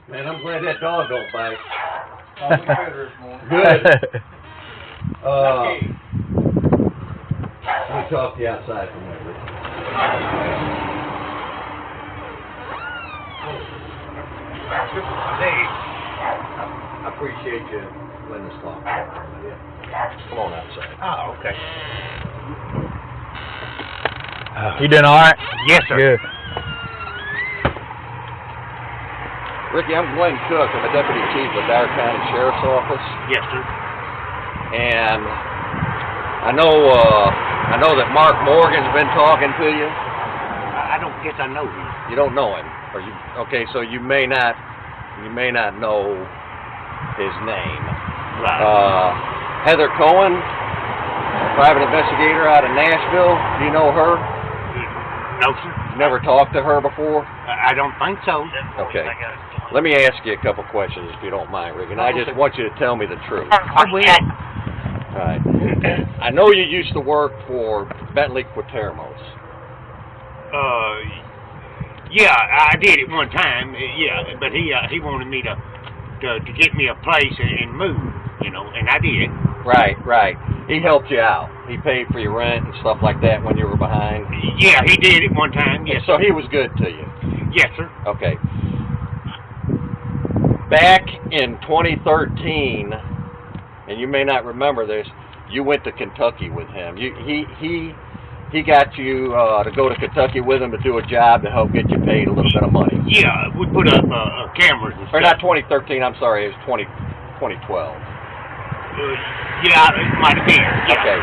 Man, I'm glad that dog don't bite. Good. Let me talk to you outside for a minute. Hey, I appreciate you letting us talk. Come on outside. Oh, okay. You doing all right? Yes, sir. Good. Ricky, I'm Glenn Cook. I'm a deputy chief with Dyer County Sheriff's Office. Yes, sir. And I know that Mark Morgan's been talking to you. I don't guess I know him. You don't know him, or you? Okay, so you may not know his name. Right. Heather Cohen, private investigator out of Nashville. Do you know her? No, sir. Never talked to her before? I don't think so. Okay. Let me ask you a couple questions if you don't mind, Rick, and I just want you to tell me the truth. I will. All right. I know you used to work for Bentley Quatermos. Yeah, I did it one time. Yeah, but he wanted me to get me a place and move, and I did. Right. He helped you out. He paid for your rent and stuff like that when you were behind. Yeah, he did it one time. Yes. So he was good to you. Yes, sir. Okay. Back in 2013, and you may not remember this, you went to Kentucky with him. He got you to go to Kentucky with him to do a job to help get you paid a little bit of money. Yeah, we put up cameras and stuff. Or not 2013, I'm sorry, it was 2012. Yeah, it might have been. Yeah. Okay.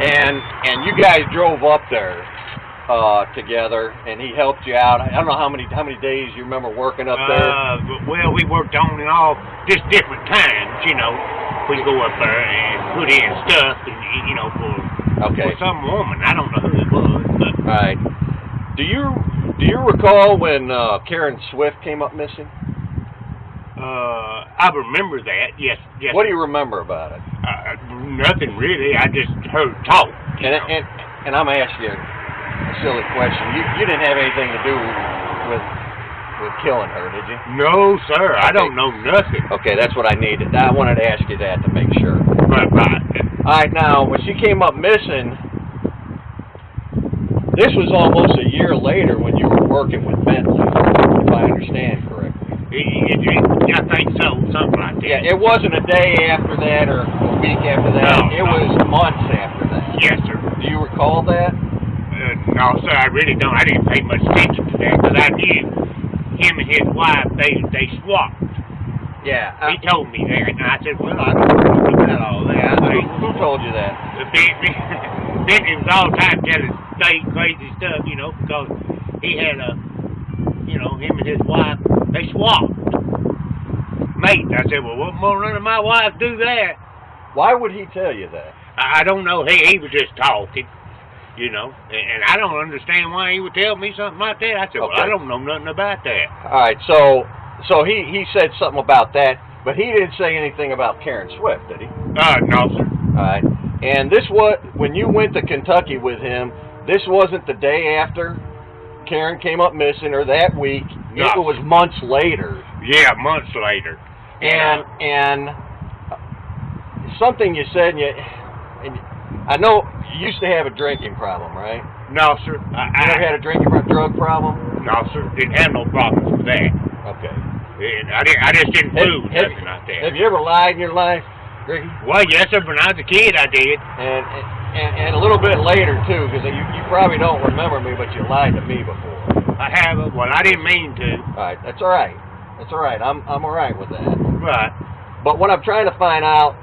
And you guys drove up there together, and he helped you out. I don't know how many days you remember working up there. Well, we worked on and off just different times. We go up there and put in stuff, and for some woman. I don't know who it was, but. All right. Do you recall when Karen Swift came up missing? I remember that. Yes. What do you remember about it? Nothing really. I just heard talk. And I'm asking you a silly question. You didn't have anything to do with killing her, did you? No, sir. I don't know nothing. Okay, that's what I needed. I wanted to ask you that to make sure. Right. All right, now, when she came up missing, this was almost a year later when you were working with Bentley, if I understand correctly. I think so, something like that. Yeah, it wasn't a day after that or a week after that. No, it was months after that. Yes, sir. Do you recall that? No, sir, I really don't. I didn't pay much attention to that because I knew him and his wife, they swapped. Yeah. He told me that, and I said, well, I don't know about all that. Who told you that? Bentley was all the time telling crazy stuff, because he had him and his wife, they swapped. Mate, I said, well, what more none of my wife do that? Why would he tell you that? I don't know. He was just talking, and I don't understand why he would tell me something like that. I said, well, I don't know nothing about that. All right, so he said something about that, but he didn't say anything about Karen Swift, did he? No, sir. All right, and when you went to Kentucky with him, this wasn't the day after Karen came up missing or that week. No. It was months later. Yeah, months later. And something you said, and I know you used to have a drinking problem, right? No, sir. You never had a drug problem? No, sir. Didn't have no problems with that. Okay. And I just didn't do nothing like that. Have you ever lied in your life, Ricky? Well, yes, sir. When I was a kid, I did. And a little bit later, too, because you probably don't remember me, but you lied to me before. I haven't. Well, I didn't mean to. All right. That's all right. That's all right. I'm all right with that. Right. But what I'm trying to find out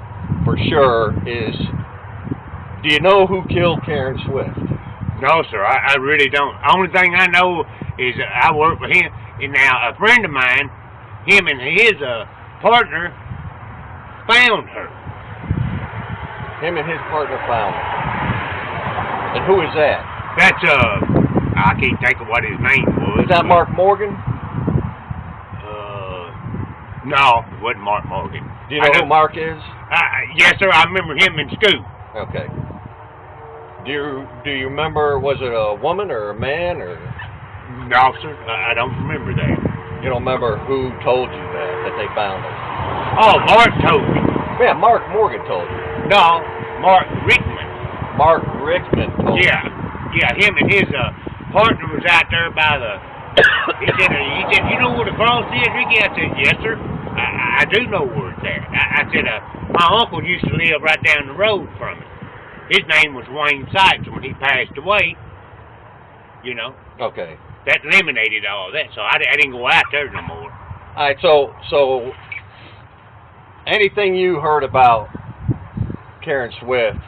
for sure is, do you know who killed Karen Swift? No, sir. I really don't. Only thing I know is I work with him. And now, a friend of mine, him and his partner found her. Him and his partner found her. And who is that? That's, I can't think of what his name was. Is that Mark Morgan? No, it wasn't Mark Morgan. Do you know who Mark is? Yes, sir. I remember him in school. Okay. Do you remember, was it a woman or a man, or? No, sir, I don't remember that. You don't remember who told you that they found her? Oh, Mark told me. Yeah, Mark Morgan told you. No, Mark Rickman. Mark Rickman told you. Yeah, him and his partner was out there by the. He said, you know where the cross is, Ricky? I said, yes, sir. I do know where it's at. I said, my uncle used to live right down the road from it. His name was Wayne Sykes. When he passed away, you know. Okay. That eliminated all that, so I didn't go out there no more. All right, so anything you heard about Karen Swift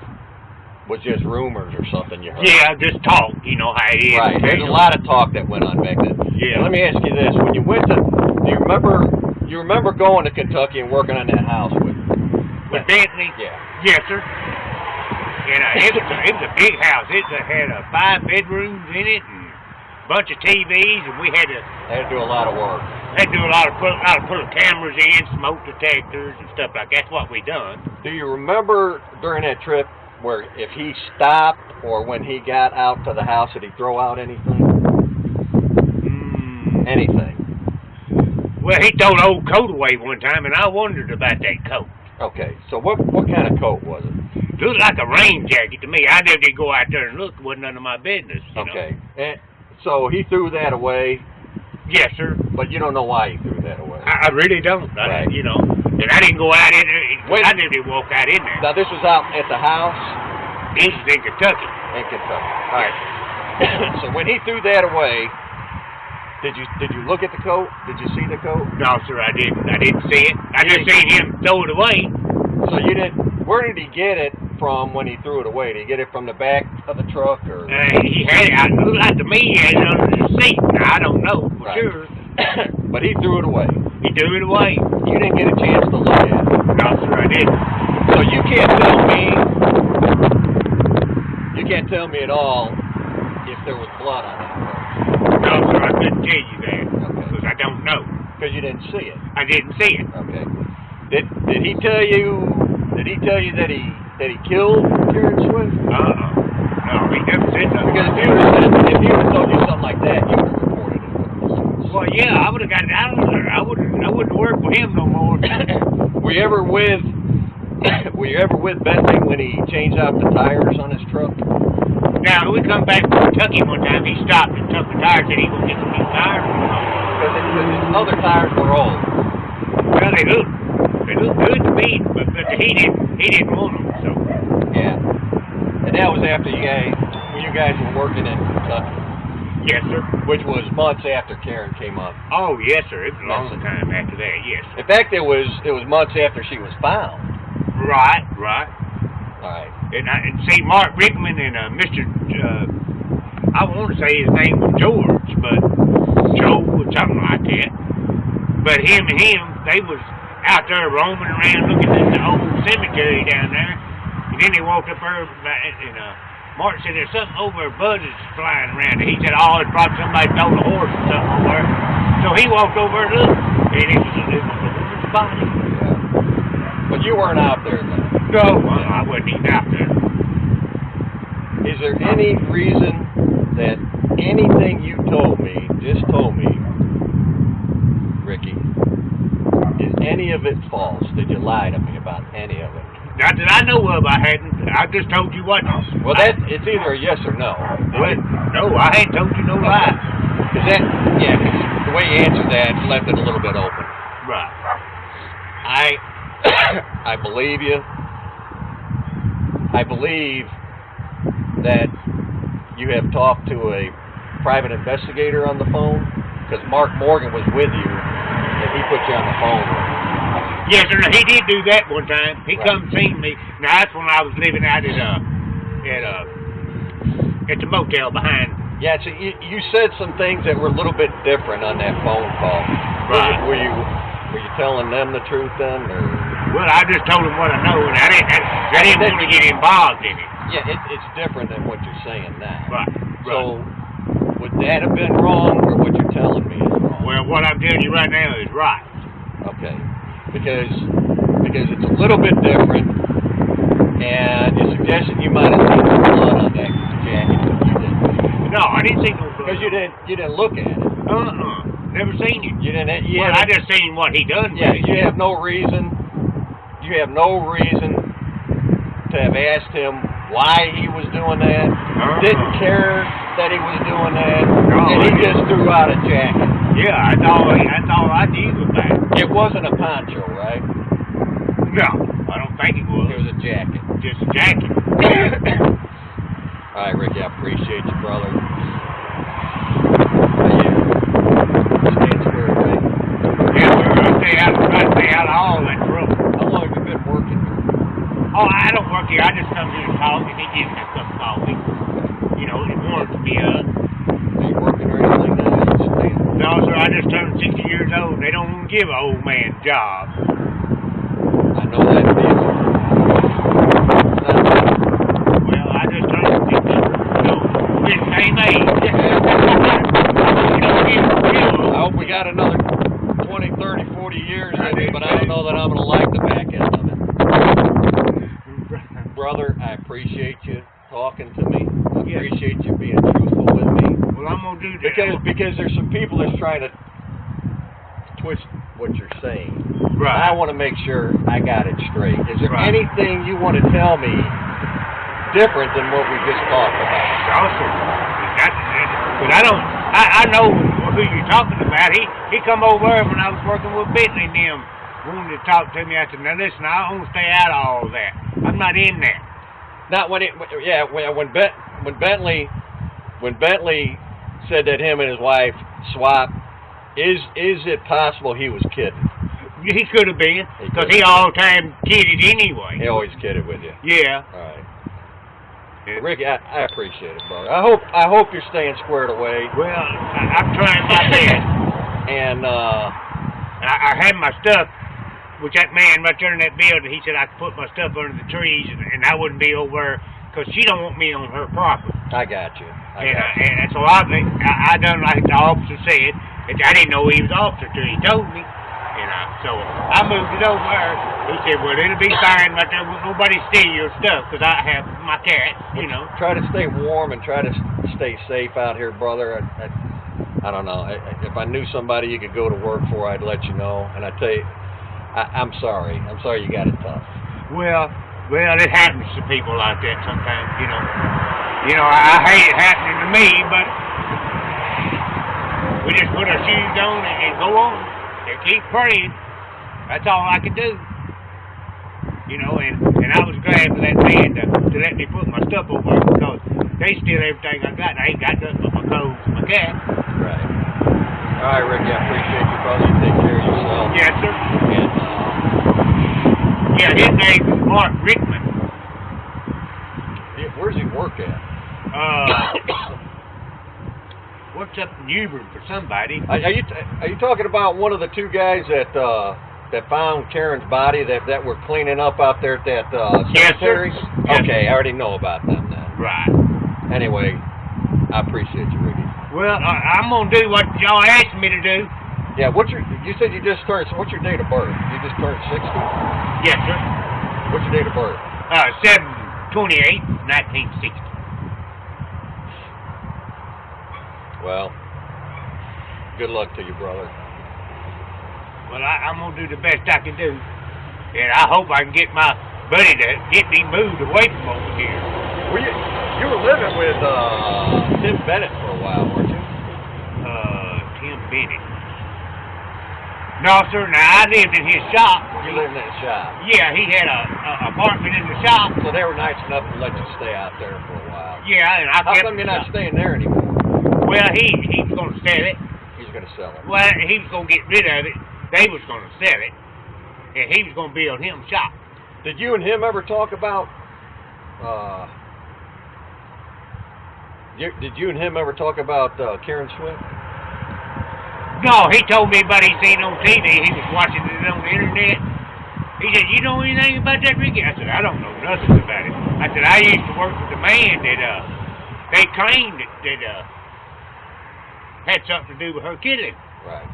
was just rumors or something you heard? Yeah, just talk, you know how it is. Right, there's a lot of talk that went on back then. Yeah. Now, let me ask you this: when you went to, do you remember going to Kentucky and working on that house with Bethany? Yeah. Yes, sir. And it was a big house. It had 5 bedrooms in it and a bunch of TVs, and we had to do a lot of work. Had to do a lot of put cameras in, smoke detectors and stuff like that. That's what we done. Do you remember during that trip where if he stopped or when he got out to the house, did he throw out anything? Anything? Well, he threw an old coat away one time, and I wondered about that coat. Okay, so what kind of coat was it? It looked like a rain jacket to me. I never did go out there and look. It wasn't none of my business. Okay. And so he threw that away. Yes, sir. But you don't know why he threw that away. I really don't. Right. You know, and I didn't go out in there. I never did walk out in there. Now, this was out at the house? This is in Kentucky. In Kentucky. All right. So when he threw that away, did you look at the coat? Did you see the coat? No, sir, I didn't. I didn't see it. I just seen him throw it away. So you didn't. Where did he get it from when he threw it away? Did he get it from the back of the truck, or? He had it. It looked like to me he had it under the seat. Now, I don't know for sure. But he threw it away. He threw it away. You didn't get a chance to look at it. No, sir, I didn't. So you can't tell me at all if there was blood on that coat. No, sir, I couldn't tell you that because I don't know. Because you didn't see it. I didn't see it. Okay. Did he tell you? Did he tell you that he killed Karen Swift? No, he never said nothing. Because if he would have told you something like that, you would have reported it with the police. Well, yeah, I would have gotten out of there. I wouldn't work with him no more. Were you ever with Bentley when he changed out the tires on his truck? Now, we come back from Kentucky one time. He stopped and took the tires. Said he was going to get some new tires. Because his other tires were old. Well, they look good to me, but he didn't want them. So. Yeah. And that was after you guys were working in Kentucky. Yes, sir. Which was months after Karen came up. Oh, yes, sir. It was a long time after that. Yes. In fact, it was months after she was found. Right. All right. And see, Mark Rickman and Mr. I want to say his name was George, but Joe or something like that. But him, they was out there roaming around looking at the old cemetery down there. And then they walked up there, and Mark said, there's something over there, buzzes flying around. And he said, oh, it's probably somebody stole a horse or something over there. So he walked over and looked, and it was a woman's body. Yeah. But you weren't out there then? No, I wasn't even out there. Is there any reason that anything you just told me, Ricky, is any of it false? Did you lie to me about any of it? Not that I know of, I hadn't. I just told you what. Well, it's either a yes or no. Well, no, I ain't told you no lie. Cause the way you answered that left it a little bit open. Right. I believe you. I believe that you have talked to a private investigator on the phone, because Mark Morgan was with you, and he put you on the phone. Yes, sir. He did do that one time. He come see me. Now that's when I was living out at the motel behind. Yeah, so you said some things that were a little bit different on that phone call. Right. Were you telling them the truth then, or? Well, I just told them what I know, and I didn't want to get involved in it. Yeah, it's different than what you're saying now. Right. So, would that have been wrong, or what you're telling me is wrong? Well, what I'm telling you right now is right. Okay. Because it's a little bit different and you suggested you might have seen some blood on that jacket, but you didn't. No, I didn't see no blood. Because you didn't look at it. Never seen it. You didn't. I just seen what he done. Yeah, with it. you have no reason. You have no reason to have asked him why he was doing that. Didn't care that he was doing that, and he just threw out a jacket. Yeah, that's all I knew about it. It wasn't a poncho, right? No, I don't think it was. It was a jacket. Just a jacket. All right, Ricky, I appreciate you, brother. Staying squared away. Yeah, we're gonna stay out of all that trouble. How long have you been working here? Oh, I don't work here. I just come here to talk, and he gives me a cup of coffee. You know, it warms me up. Are you working or anything now? You just staying? No, sir, I just turned 60 years old. They don't even give an old man jobs. I know that feeling. Well, I just turned 60, so we're the same age. I hope we got another 20, 30, 40 years in it, but I don't know that I'm going to like the back end of it. Brother, I appreciate you talking to me. I appreciate you being truthful with me. Well, I'm going to do that. Because there's some people that's trying to twist what you're saying. Right. I want to make sure I got it straight. Is there Right. anything you want to tell me different than what we just talked about? Awesome. But I know who you're talking about. He come over when I was working with Bentley and them, wanted to talk to me. I said, now listen, I want to stay out of all that. I'm not in that. Not when Bentley said that him and his wife swapped. Is it possible he was kidding? He could have been, because he all the time kidded anyway. He always kidded with you. Yeah. All right. Ricky, I appreciate it, brother. I hope you're staying squared away. Well, I'm trying my best. And I had my stuff, which that man right there in that building, he said I could put my stuff under the trees and I wouldn't be over, because she don't want me on her property. I got you. And so I done like the officer said. I didn't know he was an officer till he told me. So I moved it over there. He said, well, it'll be fine right there. Won't nobody steal your stuff, because I have my cat, you know. Try to stay warm and try to stay safe out here, brother. I don't know. If I knew somebody you could go to work for, I'd let you know. And I tell you, I'm sorry. I'm sorry you got it tough. Well, it happens to people like that sometimes, you know. You know, I hate it happening to me, but we just put our shoes on and go on. And keep praying. That's all I could do. You know, and I was glad for that man to let me put my stuff over, because they steal everything I got. I ain't got nothing but my clothes and my cat. Right. All right, Ricky, I appreciate you, brother. You take care of yourself. Yes, sir. And, yeah, his name is Mark Rickman. Where's he work at? Works up in Newbern for somebody. Are you talking about one of the two guys that found Karen's body that were cleaning up out there at that cemetery? Yes, sir. Okay, I already know about them then. Right. Anyway, I appreciate you, Ricky. Well, I'm gonna do what y'all asked me to do. Yeah, you said you just turned, what's your date of birth? You just turned 60? Yes, sir. What's your date of birth? 7/28/1960. Well, good luck to you, brother. Well, I'm going to do the best I can do. And I hope I can get my buddy to get me moved away from over here. Well, you were living with Tim Bennett for a while, weren't you? Tim Bennett. No, sir. Now, I lived in his shop. You lived in his shop? Yeah, he had a apartment in the shop. So they were nice enough to let you stay out there for a while. Yeah, and How come you're not staying there anymore? Well, he was going to sell it. He's going to sell it. Well, he was going to get rid of it. They was going to sell it. And he was going to build him a shop. Did you and him ever talk about, Karen Swift? No, he told me about he seen on TV. He was watching it on the internet. He said, you know anything about that, Ricky? I said, I don't know nothing about it. I said, I used to work with a man that they claimed that had something to do with her killing. Right.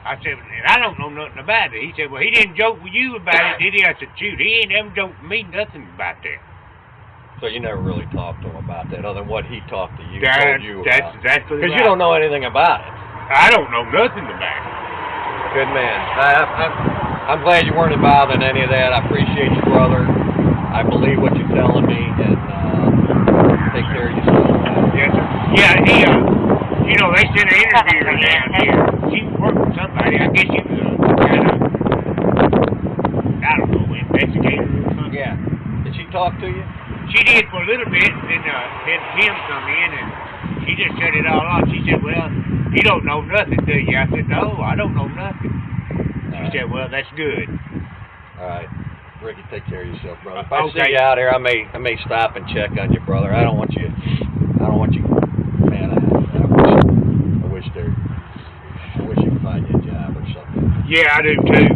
I said, and I don't know nothing about it. He said, well, he didn't joke with you about it, did he? I said, shoot, he ain't ever joked with me nothing about that. So you never really talked to him about that, other than what he talked to you, That's told you about. exactly right. Because you don't know anything about it. I don't know nothing about it. Good man. I'm glad you weren't involved in any of that. I appreciate you, brother. I believe what you're telling me, and take care of yourself. Yes, sir. Yeah, he, you know, they sent an interviewer down here. She worked with somebody. I guess she was kind of, I don't know, investigator or something. Yeah. Did she talk to you? She did for a little bit, and then Kim come in, and she just shut it all off. She said, well, you don't know nothing, do you? I said, no, I don't know nothing. She said, well, that's good. All right. Ricky, take care of yourself, brother. If I Okay. see you out here, I may stop and check on you, brother. I don't want you, man, I wish you could find you a job or something. Yeah, I do, too.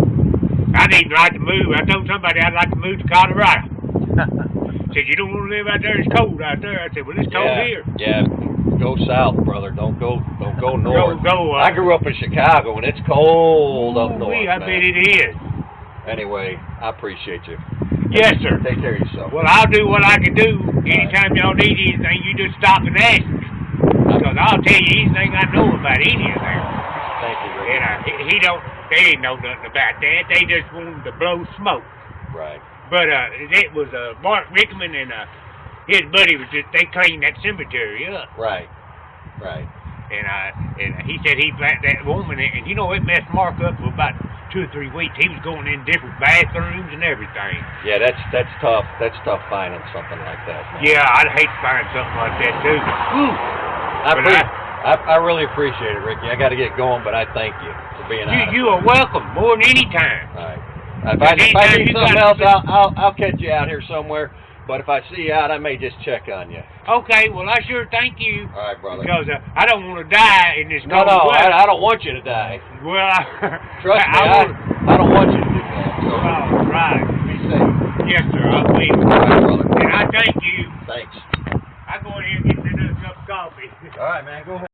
I'd even like to move. I told somebody I'd like to move to Colorado. Said, you don't want to live out there, it's cold out there. I said, well, it's cold here. Yeah, go south, brother. Don't go north. I grew up in Chicago, and it's cold up north, I bet it is. Anyway, I appreciate you. Yes, sir. Take care of yourself. Well, I'll do what I can do. Anytime y'all need anything, you just stop and ask me. Because I'll tell you anything I know about any of that. Thank you, Ricky. And they didn't know nothing about that. They just wanted to blow smoke. Right. But it was Mark Rickman and his buddy they cleaned that cemetery up. Right. And he said he blacked that woman, and you know it messed Mark up for about 2 or 3 weeks. He was going in different bathrooms and everything. Yeah, that's tough. That's tough finding something like that. Man. Yeah, I'd hate to find something like that too. Whew. I really appreciate it, Ricky. I got to get going, but I thank you for being out. You are welcome more than any time. All right. If I need something else, I'll catch you out here somewhere. But if I see you out, I may just check on you. Okay, well, I sure thank you. All right, brother. Because I don't want to die in this cold weather. I don't want you to die. Well, Trust me, I don't want you to do that. So all right. be safe. Yes, sir, I will. All right, brother. And I thank you. Thanks. I go in here and get another cup of coffee. All right, man. Go ahead.